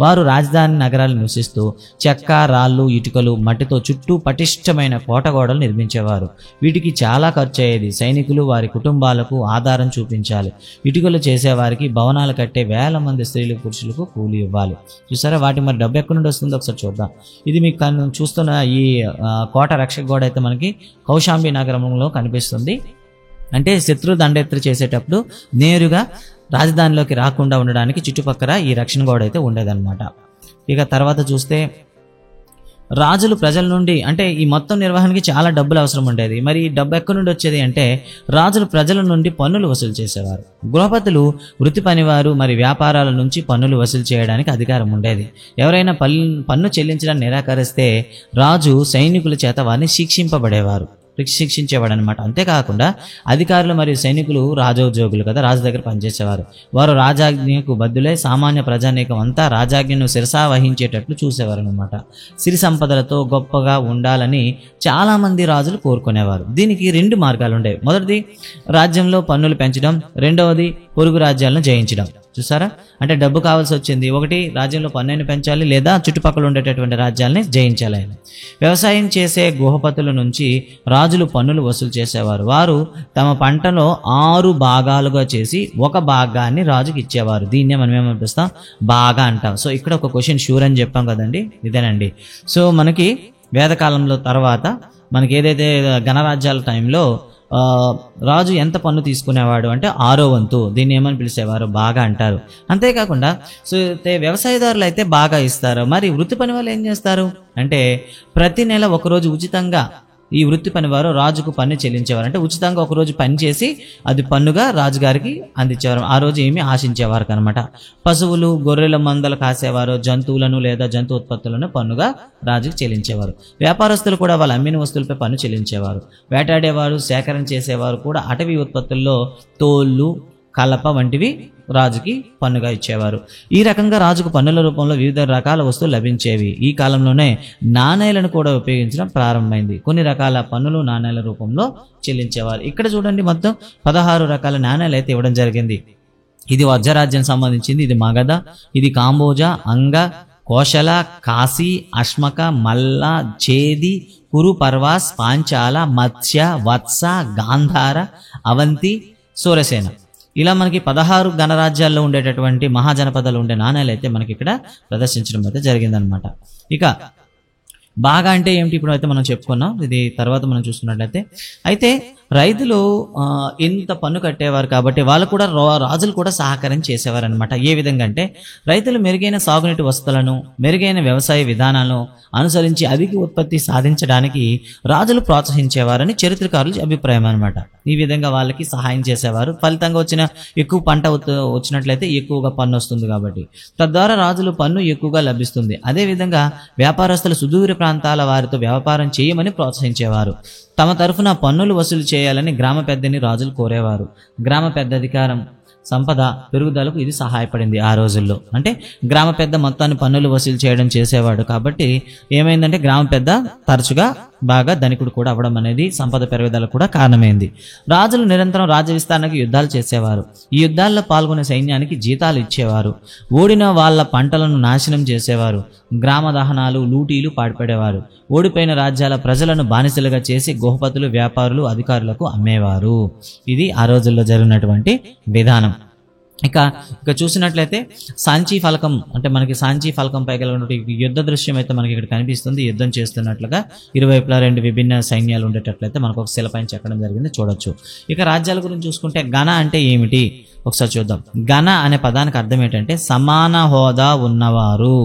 వారు రాజధాని నగరాలు నివసిస్తూ చెక్క, రాళ్ళు, ఇటుకలు, మట్టితో చుట్టూ పటిష్టమైన కోటగోడలు నిర్మించేవారు. వీటికి చాలా ఖర్చు అయ్యేది. సైనికులు వారి కుటుంబాలకు ఆధారం చూపించాలి. ఇటుకలు చేసేవారికి భవనాలు కట్టే వేల మంది స్త్రీలు, పురుషులకు కూలి ఇవ్వాలి. చూసారా? వాటి మరి డబ్బు ఎక్కడి నుండి వస్తుందో ఒకసారి చూద్దాం. ఇది మీకు చూస్తున్న ఈ కోట రక్షక గోడ అయితే మనకి కౌశాంబి నగరంలో కనిపిస్తుంది. అంటే శత్రు దండెత్తులు చేసేటప్పుడు నేరుగా రాజధానిలోకి రాకుండా ఉండడానికి చుట్టుపక్కల ఈ రక్షణ గోడ అయితే ఉండేదన్నమాట. ఇక తర్వాత చూస్తే రాజులు ప్రజల నుండి, అంటే ఈ మొత్తం నిర్వహణకి చాలా డబ్బులు అవసరం ఉండేది. మరి ఈ డబ్బు ఎక్కడి నుండి వచ్చేది అంటే రాజులు ప్రజల నుండి పన్నులు వసూలు చేసేవారు. గృహపతులు వృత్తి పనివారు మరి వ్యాపారాల నుంచి పన్నులు వసూలు చేయడానికి అధికారం ఉండేది. ఎవరైనా పన్ను చెల్లించడానికి నిరాకరిస్తే రాజు సైనికుల చేత వారిని శిక్షింపబడేవారు. శిక్షించేవాడు అనమాట. అంతేకాకుండా అధికారులు మరియు సైనికులు రాజోద్యోగులు కదా, రాజు దగ్గర పనిచేసేవారు. వారు రాజాజ్ఞకు బద్దులై సామాన్య ప్రజానీకం అంతా రాజాజ్ఞను శిరసా వహించేటట్లు చూసేవారు అనమాట. సిరి సంపదలతో గొప్పగా ఉండాలని చాలామంది రాజులు కోరుకునేవారు. దీనికి 2 మార్గాలు ఉండేవి. మొదటిది రాజ్యంలో పన్నులు పెంచడం, రెండవది పొరుగు రాజ్యాలను జయించడం. చూసారా, అంటే డబ్బు కావాల్సి వచ్చింది. ఒకటి రాజ్యంలో పన్నుని పెంచాలి, లేదా చుట్టుపక్కల ఉండేటటువంటి రాజ్యాలని జయించాలి. వ్యవసాయం చేసే గృహపతుల నుంచి రాజులు పన్నులు వసూలు చేసేవారు. వారు తమ పంటలో 6 భాగాలుగా చేసి ఒక భాగాన్ని రాజుకి ఇచ్చేవారు. దీన్నే మనం ఏమనిపిస్తాం, బాగా అంటాం. సో ఇక్కడ ఒక క్వశ్చన్ షూర్ అని చెప్పాం కదండి, ఇదేనండి. సో మనకి వేదకాలంలో తర్వాత మనకి ఏదైతే గణరాజ్యాల టైంలో రాజు ఎంత పన్ను తీసుకునేవాడు అంటే 6వ వంతు. దీన్ని ఏమని పిలిచేవారు, బాగా అంటారు. అంతేకాకుండా సో వ్యవసాయదారులు అయితే బాగా ఇస్తారు. మరి వృత్తి పని వాళ్ళు ఏం చేస్తారు అంటే ప్రతి నెల ఒకరోజు ఉచితంగా ఈ వృత్తి పనివారు రాజుకు పన్ను చెల్లించేవారు. అంటే ఉచితంగా ఒకరోజు పని చేసి అది పన్నుగా రాజుగారికి అందించేవారు. ఆ రోజు ఏమీ ఆశించేవారు అనమాట. పశువులు, గొర్రెల మందలు కాసేవారు, జంతువులను లేదా జంతు ఉత్పత్తులను పన్నుగా రాజుకు చెల్లించేవారు. వ్యాపారస్తులు కూడా వాళ్ళు అమ్మిన వస్తువులపై పన్ను చెల్లించేవారు. వేటాడేవారు, సేకరణ చేసేవారు కూడా అటవీ ఉత్పత్తుల్లో తోళ్ళు, కలప వంటివి రాజుకి పన్నుగా ఇచ్చేవారు. ఈ రకంగా రాజుకు పన్నుల రూపంలో వివిధ రకాల వస్తువులు లభించేవి. ఈ కాలంలోనే నాణేలను కూడా ఉపయోగించడం ప్రారంభమైంది. కొన్ని రకాల పన్నులు నాణేల రూపంలో చెల్లించేవారు. ఇక్కడ చూడండి, మొత్తం 16 రకాల నాణేలు అయితే ఇవ్వడం జరిగింది. ఇది వజ్రరాజ్యం సంబంధించింది, ఇది మగధ, ఇది కాంబోజా, అంగ, కోశల, కాశీ, అష్మక, మల్ల, చేది, కురు, పర్వాస్, పాంచాల, మత్స్య, వత్స, గాంధార, అవంతి, సూరసేన. ఇలా మనకి 16 గణరాజ్యాల్లో ఉండేటటువంటి మహాజనపదాలు ఉండే నాణ్యాలు అయితే మనకి ఇక్కడ ప్రదర్శించడం అయితే జరిగిందనమాట. ఇక బాగా అంటే ఏమిటి ఇప్పుడు అయితే మనం చెప్పుకున్నాం, ఇది తర్వాత మనం చూసుకున్నట్లయితే అయితే రైతులు ఇంత పన్ను కట్టేవారు కాబట్టి వాళ్ళు కూడా రాజులు కూడా సహకారం చేసేవారు అనమాట. ఏ విధంగా అంటే రైతులు మెరుగైన సాగునీటి వసతులను, మెరుగైన వ్యవసాయ విధానాలను అనుసరించి అధిక ఉత్పత్తి సాధించడానికి రాజులు ప్రోత్సహించేవారని చరిత్రకారుల అభిప్రాయం అనమాట. ఈ విధంగా వాళ్ళకి సహాయం చేసేవారు. ఫలితంగా వచ్చిన ఎక్కువ పంట వచ్చినట్లయితే ఎక్కువగా పన్ను వస్తుంది కాబట్టి తద్వారా రాజులు పన్ను ఎక్కువగా లభిస్తుంది. అదేవిధంగా వ్యాపారస్తులు సుదూర ప్రాంతాల వారితో వ్యాపారం చేయమని ప్రోత్సహించేవారు. తమ తరఫున పన్నులు వసూలు చేయాలని గ్రామ పెద్దని రాజులు కోరేవారు. గ్రామ పెద్ద అధికారం సంపద పెరుగుదలకు ఇది సహాయపడింది ఆ రోజుల్లో. అంటే గ్రామ పెద్ద మొత్తాన్ని పన్నులు వసూలు చేయడం చేసేవాడు కాబట్టి ఏమైందంటే గ్రామ పెద్ద తరచుగా బాగా ధనికుడు కూడా అవ్వడం అనేది సంపద పెరుగుదల కూడా కారణమైంది. రాజులు నిరంతరం రాజ్య విస్తరణకు యుద్ధాలు చేసేవారు. ఈ యుద్ధాల్లో పాల్గొనే సైన్యానికి జీతాలు ఇచ్చేవారు. ఓడిన వాళ్ళ పంటలను నాశనం చేసేవారు. గ్రామ దహనాలు, లూటీలు పాల్పడేవారు. ఓడిపోయిన రాజ్యాల ప్రజలను బానిసలుగా చేసి గృహపతులు, వ్యాపారులు, అధికారులకు అమ్మేవారు. ఇది ఆ రోజుల్లో జరిగినటువంటి విధానం. ఇక చూసినట్లయితే సాంచీ ఫలకం, అంటే మనకి సాంచీ ఫలకం పై కలిగినటువంటి యుద్ధ దృశ్యం అయితే మనకి ఇక్కడ కనిపిస్తుంది. యుద్ధం చేస్తున్నట్లుగా ఇరువైపులా 2 విభిన్న సైన్యాలు ఉండేటట్లయితే మనకు ఒక శిలపైన చెక్కడం జరిగింది, చూడొచ్చు. ఇక రాజ్యాల గురించి చూసుకుంటే గణ అంటే ఏమిటి ఒకసారి చూద్దాం. గణ అనే పదానికి అర్థం ఏంటంటే సమాన హోదా ఉన్నవారు.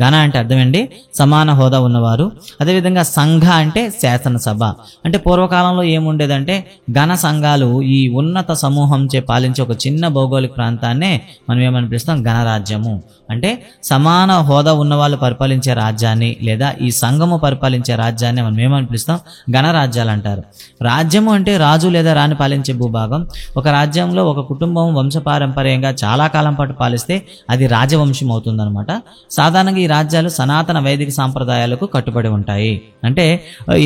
గణ అంటే అర్థమండి సమాన హోదా ఉన్నవారు. అదేవిధంగా సంఘ అంటే శాసనసభ. అంటే పూర్వకాలంలో ఏముండేదంటే గణ సంఘాలు ఈ ఉన్నత సమూహంచే పాలించే ఒక చిన్న భౌగోళిక ప్రాంతాన్నే మనం ఏమని పిలుస్తాం, గణరాజ్యము. అంటే సమాన హోదా ఉన్న వాళ్ళు పరిపాలించే రాజ్యాన్ని లేదా ఈ సంఘము పరిపాలించే రాజ్యాన్ని మనం ఏమని పిలుస్తాం, గణరాజ్యాలు అంటారు. రాజ్యము అంటే రాజు లేదా రాణి పాలించే భూభాగం. ఒక రాజ్యంలో ఒక కుటుంబం వంశపారంపర్యంగా చాలా కాలం పాటు పాలిస్తే అది రాజవంశం అవుతుందన్నమాట. సాధారణంగా ఈ రాజ్యాలు సనాతన వైదిక సాంప్రదాయాలకు కట్టుబడి ఉంటాయి. అంటే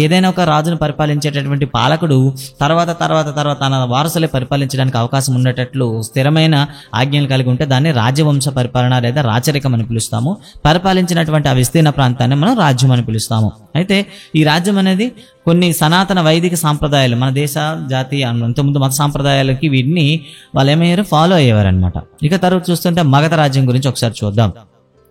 ఏదైనా ఒక రాజును పరిపాలించేటటువంటి పాలకుడు తర్వాత తన వారసులే పరిపాలించడానికి అవకాశం ఉండేటట్లు స్థిరమైన ఆజ్ఞలు కలిగి ఉంటే దాన్ని రాజవంశ పరిపాలన లేదా రాచరికం అని పిలుస్తాము. పరిపాలించినటువంటి ఆ విస్తీర్ణ ప్రాంతాన్ని మనం రాజ్యం అని పిలుస్తాము. అయితే ఈ రాజ్యం అనేది కొన్ని సనాతన వైదిక సాంప్రదాయాలు, మన దేశ జాతి ఇంతకుముందు మత సాంప్రదాయాలకి వీటిని వాళ్ళు ఏమయ్యారు, ఫాలో అయ్యేవారు అనమాట. ఇక తర్వాత చూస్తుంటే మగధ రాజ్యం గురించి ఒకసారి చూద్దాం.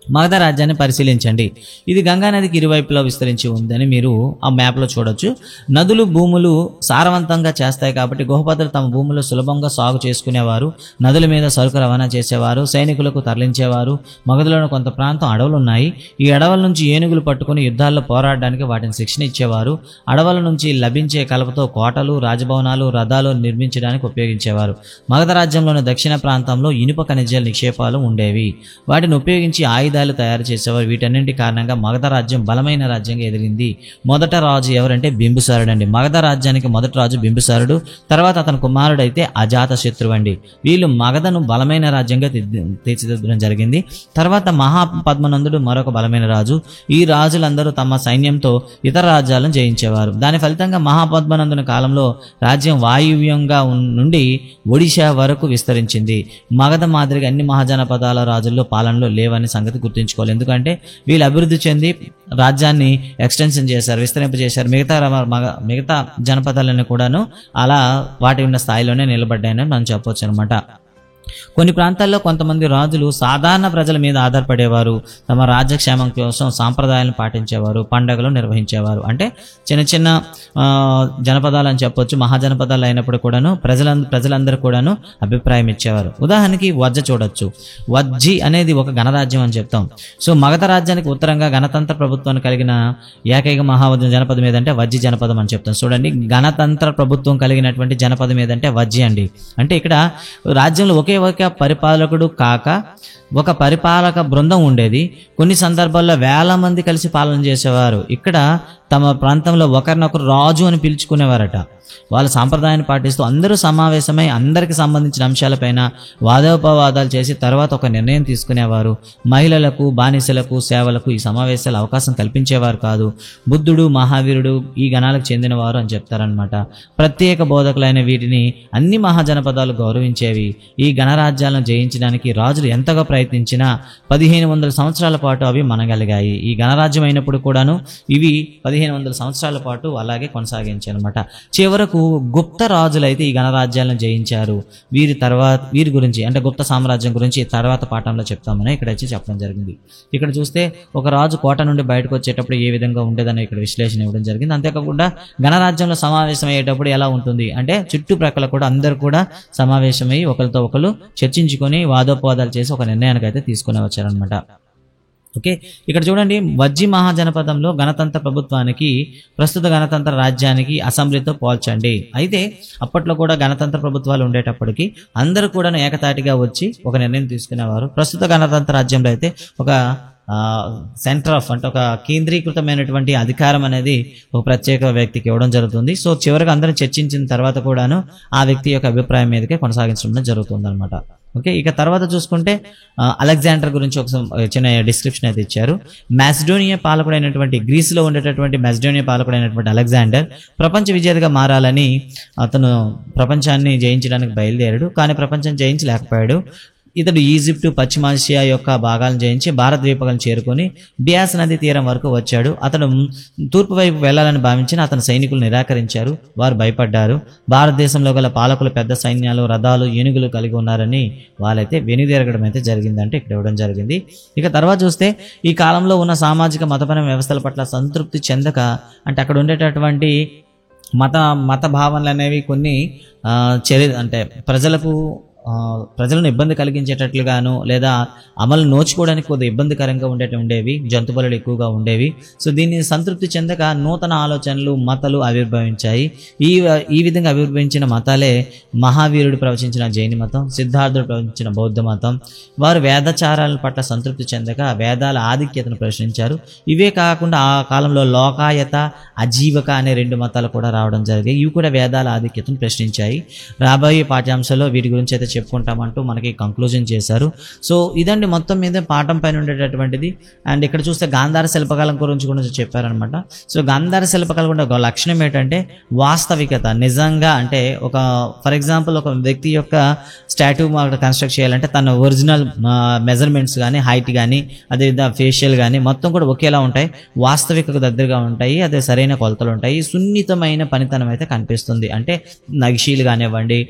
మగధ రాజ్యాన్ని పరిశీలించండి. ఇది గంగా నదికి ఇరువైపులా విస్తరించి ఉందని మీరు ఆ మ్యాప్లో చూడొచ్చు. నదులు భూములు సారవంతంగా చేస్తాయి కాబట్టి గృహపతులు తమ భూములు సులభంగా సాగు చేసుకునేవారు. నదుల మీద సరుకు రవాణా చేసేవారు, సైనికులకు తరలించేవారు. మగధలోని కొంత ప్రాంతం అడవులు ఉన్నాయి. ఈ అడవుల నుంచి ఏనుగులు పట్టుకుని యుద్ధాల్లో పోరాడడానికి వాటిని శిక్షణ ఇచ్చేవారు. అడవుల నుంచి లభించే కలపతో కోటలు, రాజభవనాలు, రథాలు నిర్మించడానికి ఉపయోగించేవారు. మగధ రాజ్యంలోని దక్షిణ ప్రాంతంలో ఇనుప ఖనిజ నిక్షేపాలు ఉండేవి. వాటిని ఉపయోగించి ఆయుధాలు ఆయుధాలు తయారు చేసేవారు. వీటన్నింటి కారణంగా మగధ రాజ్యం బలమైన రాజ్యంగా ఎదిరింది. మొదట రాజు ఎవరంటే బింబిసారుడు అండి. మగధ రాజ్యానికి మొదటి రాజు బింబిసారుడు, తర్వాత అతని కుమారుడు అయితే అజాతశత్రువు అండి. వీళ్ళు మగధను బలమైన రాజ్యంగా తీర్చిదిద్దడం జరిగింది. తర్వాత మహాపద్మనందుడు మరొక బలమైన రాజు. ఈ రాజులందరూ తమ సైన్యంతో ఇతర రాజ్యాలను జయించేవారు. దాని ఫలితంగా మహాపద్మనందుని కాలంలో రాజ్యం వాయువ్యంగా నుండి ఒడిశా వరకు విస్తరించింది. మగధ మాదిరిగా అన్ని మహాజనపదాల రాజుల్లో పాలనలో లేవని సంగతి గుర్తుంచుకోవాలి. ఎందుకంటే వీళ్ళు అభివృద్ధి చెంది రాజ్యాన్ని ఎక్స్టెన్షన్ చేశారు, విస్తరింపజేశారు. మిగతా జనపదాలను కూడాను అలా వాటి ఉన్న స్థాయిలోనే నిలబడ్డాయని మనం చెప్పవచ్చు అనమాట. కొన్ని ప్రాంతాల్లో కొంతమంది రాజులు సాధారణ ప్రజల మీద ఆధారపడేవారు. తమ రాజ్యక్షేమం కోసం సాంప్రదాయాలను పాటించేవారు, పండుగలు నిర్వహించేవారు. అంటే చిన్న చిన్న జనపదాలు అని చెప్పొచ్చు, మహాజనపదాలు అయినప్పుడు కూడాను ప్రజలందరూ కూడాను అభిప్రాయం ఇచ్చేవారు. ఉదాహరణకి వజ్జ చూడొచ్చు. వజ్జి అనేది ఒక గణరాజ్యం అని చెప్తాం. సో మగధ రాజ్యానికి ఉత్తరంగా గణతంత్ర ప్రభుత్వాన్ని కలిగిన ఏకైక జనపదం ఏదంటే వజ్జి జనపదం అని చెప్తాం. చూడండి, గణతంత్ర ప్రభుత్వం కలిగినటువంటి జనపదం ఏదంటే వజ్జి అండి. అంటే ఇక్కడ రాజ్యంలో ఒకే పరిపాలకుడు కాక ఒక పరిపాలక బృందం ఉండేది. కొన్ని సందర్భాల్లో వేల మంది కలిసి పాలన చేసేవారు. ఇక్కడ తమ ప్రాంతంలో ఒకరినొకరు రాజు అని పిలుచుకునేవారట. వాళ్ళ సాంప్రదాయాన్ని పాటిస్తూ అందరూ సమావేశమై అందరికి సంబంధించిన అంశాలపైన వాదోపవాదాలు చేసి తర్వాత ఒక నిర్ణయం తీసుకునేవారు. మహిళలకు, బానిసలకు, సేవలకు ఈ సమావేశాలు అవకాశం కల్పించేవారు కాదు. బుద్ధుడు, మహావీరుడు ఈ గణాలకు చెందినవారు అని చెప్తారనమాట. ప్రత్యేక బోధకులైన వీటిని అన్ని మహాజనపదాలు గౌరవించేవి. ఈ గణరాజ్యాలను జయించడానికి రాజులు ఎంతగా ప్రయత్నించినా 1500 సంవత్సరాల పాటు అవి మనగలిగాయి. ఈ గణరాజ్యం అయినప్పుడు కూడాను ఇవి 1500 సంవత్సరాల పాటు అలాగే కొనసాగించాయి అనమాట. చివరకు గుప్త రాజులైతే ఈ గణరాజ్యాలను జయించారు. వీరి గురించి అంటే గుప్త సామ్రాజ్యం గురించి తర్వాత పాఠంలో చెప్తామని ఇక్కడ వచ్చి చెప్పడం జరిగింది. ఇక్కడ చూస్తే ఒక రాజు కోట నుండి బయటకు వచ్చేటప్పుడు ఏ విధంగా ఉండేదని ఇక్కడ విశ్లేషణ ఇవ్వడం జరిగింది. అంతేకాకుండా గణరాజ్యంలో సమావేశం అయ్యేటప్పుడు ఎలా ఉంటుంది అంటే చుట్టుప్రక్కల కూడా అందరూ కూడా సమావేశమై ఒకరితో ఒకరు చర్చించుకొని వాదోపవాదాలు చేసి ఒక నిర్ణయానికి అయితే తీసుకుని వచ్చారనమాట. ఓకే, ఇక్కడ చూడండి, వజ్జి మహాజనపదంలో గణతంత్ర ప్రభుత్వానికి ప్రస్తుత గణతంత్ర రాజ్యానికి అసెంబ్లీతో పోల్చండి. అయితే అప్పట్లో కూడా గణతంత్ర ప్రభుత్వాలు ఉండేటప్పటికి అందరూ కూడా ఏకతాటిగా వచ్చి ఒక నిర్ణయం తీసుకునేవారు. ప్రస్తుత గణతంత్ర రాజ్యంలో అయితే ఒక సెంటర్ ఆఫ్ అంటే ఒక కేంద్రీకృతమైనటువంటి అధికారం అనేది ఒక ప్రత్యేక వ్యక్తికి ఇవ్వడం జరుగుతుంది. సో చివరికి అందరం చర్చించిన తర్వాత కూడాను ఆ వ్యక్తి యొక్క అభిప్రాయం మీదకే కొనసాగించడం జరుగుతుంది అనమాట. ఓకే, ఇక తర్వాత చూసుకుంటే అలెగ్జాండర్ గురించి ఒక చిన్న డిస్క్రిప్షన్ అయితే ఇచ్చారు. మాసిడోనియా పాలకుడైనటువంటి గ్రీసులో ఉండేటటువంటి మాసిడోనియా పాలకుడైనటువంటి అలెగ్జాండర్ ప్రపంచ విజేతగా మారాలని అతను ప్రపంచాన్ని జయించడానికి బయలుదేరాడు. కానీ ప్రపంచం జయించలేకపోయాడు. ఇతడు ఈజిప్టు, పశ్చిమాసియా యొక్క భాగాలను జయించి భారత ద్వీపకలను చేరుకొని బియాస్ నది తీరం వరకు వచ్చాడు. అతడు తూర్పు వైపు వెళ్లాలని భావించిన అతని సైనికులు నిరాకరించారు. వారు భయపడ్డారు. భారతదేశంలో గల పాలకులు పెద్ద సైన్యాలు, రథాలు, ఏనుగులు కలిగి ఉన్నారని వాళ్ళైతే వెనుదిరగడం అయితే జరిగిందంటే ఇక్కడ ఇవ్వడం జరిగింది. ఇక తర్వాత చూస్తే ఈ కాలంలో ఉన్న సామాజిక మతపరమైన వ్యవస్థల పట్ల సంతృప్తి చెందక అంటే అక్కడ ఉండేటటువంటి మత భావనలు అనేవి కొన్ని అంటే ప్రజలను ఇబ్బంది కలిగించేటట్లుగాను లేదా అమలు నోచుకోవడానికి కొద్దిగా ఇబ్బందికరంగా ఉండేవి. జంతు బలులు ఎక్కువగా ఉండేవి. సో దీన్ని సంతృప్తి చెందక నూతన ఆలోచనలు, మతాలు ఆవిర్భవించాయి. ఈ విధంగా ఆవిర్భవించిన మతాలే మహావీరుడు ప్రవచించిన జైన మతం, సిద్ధార్థుడు ప్రవచించిన బౌద్ధ మతం. వారు వేదాచారాల పట్ల సంతృప్తి చెందక వేదాల ఆధిక్యతను ప్రశ్నించారు. ఇవే కాకుండా ఆ కాలంలో లోకాయత, అజీవక అనే 2 మతాలు కూడా రావడం జరిగాయి. ఇవి కూడా వేదాల ఆధిక్యతను ప్రశ్నించాయి. రాబోయే పాఠ్యాంశాల్లో వీటి గురించి అయితే చెప్పుకుంటామంటూ మనకి కంక్లూజన్ చేశారు. సో ఇదండి మొత్తం మీద పాఠం పైన ఉండేటటువంటిది. అండ్ ఇక్కడ చూస్తే గాంధార శిల్పకళ గురించి కూడా చెప్పారనమాట. సో గాంధార శిల్పకళ కూడా ఒక లక్షణం ఏంటంటే వాస్తవికత. నిజంగా అంటే ఒక ఫర్ ఎగ్జాంపుల్ ఒక వ్యక్తి యొక్క స్టాట్యూ కన్స్ట్రక్ట్ చేయాలంటే తన ఒరిజినల్ మెజర్మెంట్స్ కానీ, హైట్ కానీ, అదే ఫేషియల్ కానీ మొత్తం కూడా ఒకేలా ఉంటాయి. వాస్తవికకు దగ్గరగా ఉంటాయి. అదే సరైన కొలతలు ఉంటాయి. సున్నితమైన పనితనం అయితే కనిపిస్తుంది. అంటే నగిషీలు కానివ్వండి,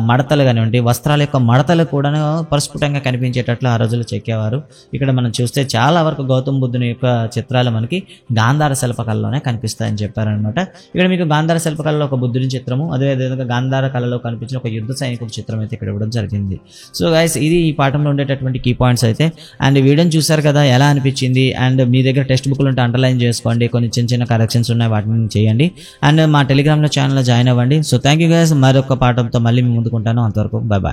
మడతలు కానివ్వండి, వస్త్రాల యొక్క మడతలు కూడా పరిస్ఫుటంగా కనిపించేటట్లు ఆ రోజులు చెక్కేవారు. ఇక్కడ మనం చూస్తే చాలా వరకు గౌతమ బుద్ధుని యొక్క చిత్రాలు మనకి గాంధార శిల్పకళలోనే కనిపిస్తాయని చెప్పారనమాట. ఇక్కడ మీకు గాంధార శిల్పకళలో ఒక బుద్ధుని చిత్రము, అదేవిధంగా గాంధార కళలో కనిపించిన ఒక యుద్ధ సైనికుడి చిత్రం అయితే ఇక్కడ ఇవ్వడం జరిగింది. సో గైస్, ఇది ఈ పాఠంలో ఉండేటటువంటి కీ పాయింట్స్ అయితే. అండ్ వీడియోని చూసారు కదా, ఎలా అనిపించింది? అండ్ మీ దగ్గర టెక్స్ట్ బుక్లు ఉంటే అండర్లైన్ చేసుకోండి. కొన్ని చిన్న కరెక్షన్స్ ఉన్నాయి, వాటిని చేయండి. అండ్ మా టెలిగ్రామ్లో ఛానల్లో జాయిన్ అవ్వండి. So thank you guys. మరొక పాఠంతో మళ్ళీ మీ ముందుకుంటాను. అంతవరకు బాయ్ బాయ్.